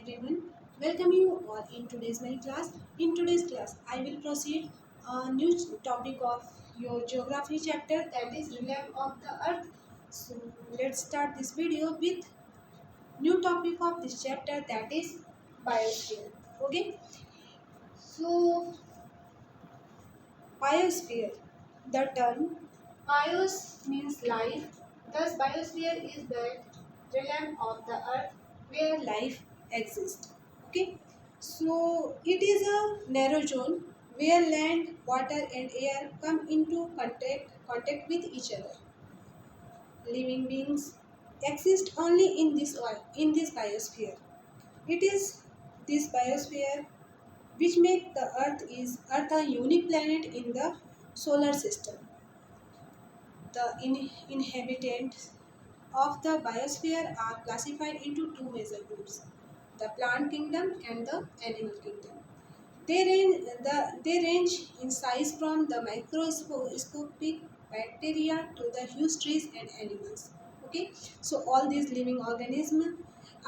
everyone. Welcome you all in today's my class. In today's class, I will proceed a new topic of your geography chapter, that is realm of the earth. So let's start this video with new topic of this chapter, that is biosphere. Okay. So biosphere. The term bios means life. Thus, biosphere is the realm of the earth where life exists. Okay, so it is a narrow zone where land, water, and air come into contact with each other. Living beings exist only in this biosphere. It is this biosphere which make the Earth a unique planet in the solar system. The inhabitants of the biosphere are classified into two major groups: the plant kingdom and the animal kingdom. They range in size from the microscopic bacteria to the huge trees and animals. Okay, so all these living organisms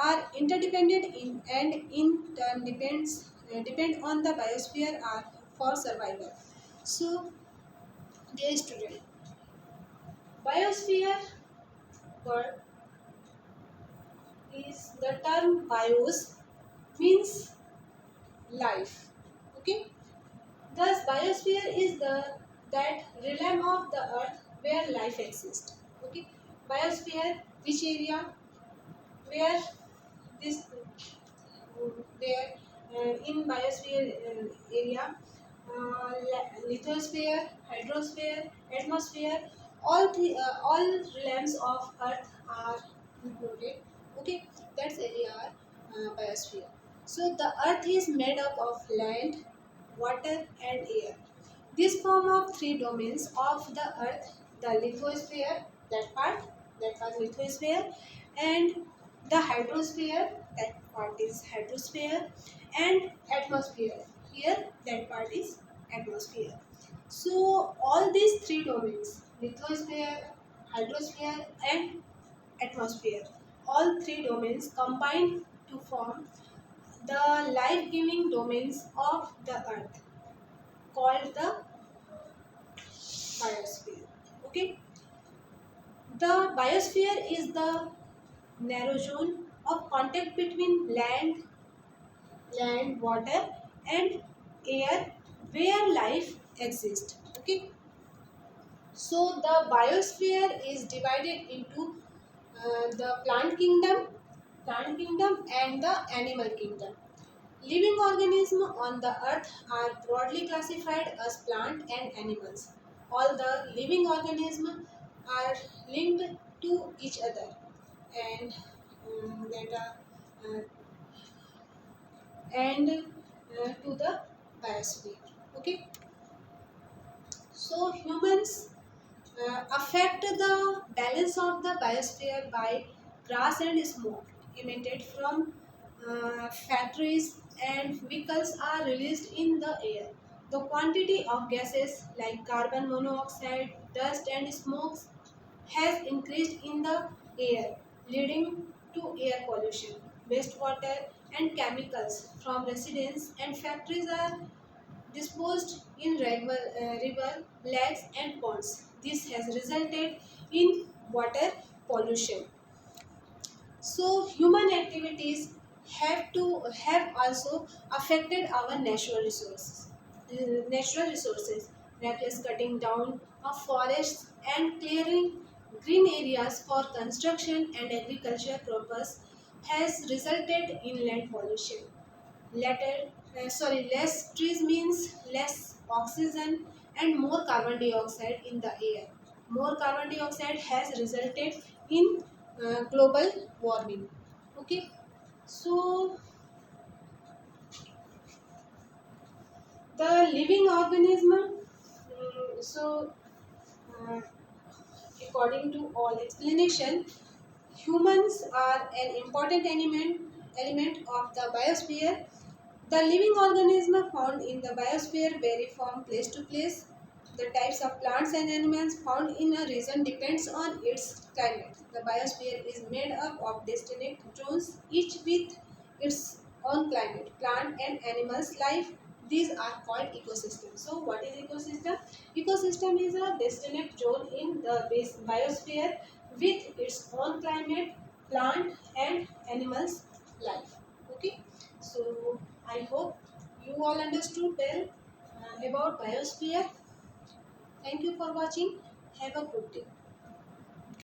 are interdependent and in turn depend on the biosphere are for survival. So, dear student, biosphere word is the term bios means life. Okay, thus biosphere is the that realm of the earth where life exists. Okay, biosphere which area where this there in biosphere area, lithosphere, hydrosphere, atmosphere, all realms of earth are included. Okay, that's area are biosphere. So the earth is made up of land, water, and air. This form of three domains of the earth: the lithosphere, that part lithosphere, and the hydrosphere, that part is hydrosphere, and atmosphere, here that part is atmosphere. So all these three domains, lithosphere, hydrosphere, and atmosphere, all three domains combine to form the life-giving domains of the earth, called the biosphere. Okay, the biosphere is the narrow zone of contact between land, water, and air where life exists. Okay, so the biosphere is divided into the plant kingdom, and the animal kingdom. Living organisms on the earth are broadly classified as plant and animals. All the living organisms are linked to each other, and that are and to the biosphere. Okay, so humans affect the balance of the biosphere by gas and smoke emitted from factories and vehicles are released in the air. The quantity of gases like carbon monoxide, dust, and smokes has increased in the air, leading to air pollution. Wastewater and chemicals from residents and factories are disposed in river, lakes, and ponds. This has resulted in water pollution. So human activities have also affected our natural resources, reckless cutting down of forests and clearing green areas for construction and agriculture purpose has resulted in land pollution. Less trees means less oxygen and more carbon dioxide in the air. More carbon dioxide has resulted in global warming. Okay, so the living organism. So, uh, according to all explanation, humans are an important element of the biosphere. The living organisms found in the biosphere vary from place to place. The types of plants and animals found in a region depends on its climate. The biosphere is made up of distinct zones, each with its own climate, plant and animals life. These are called ecosystems. So what is ecosystem? Ecosystem is a distinct zone in the biosphere with its own climate, plant and animals life. Okay. So I hope you all understood well about biosphere. Thank you for watching. Have a good day.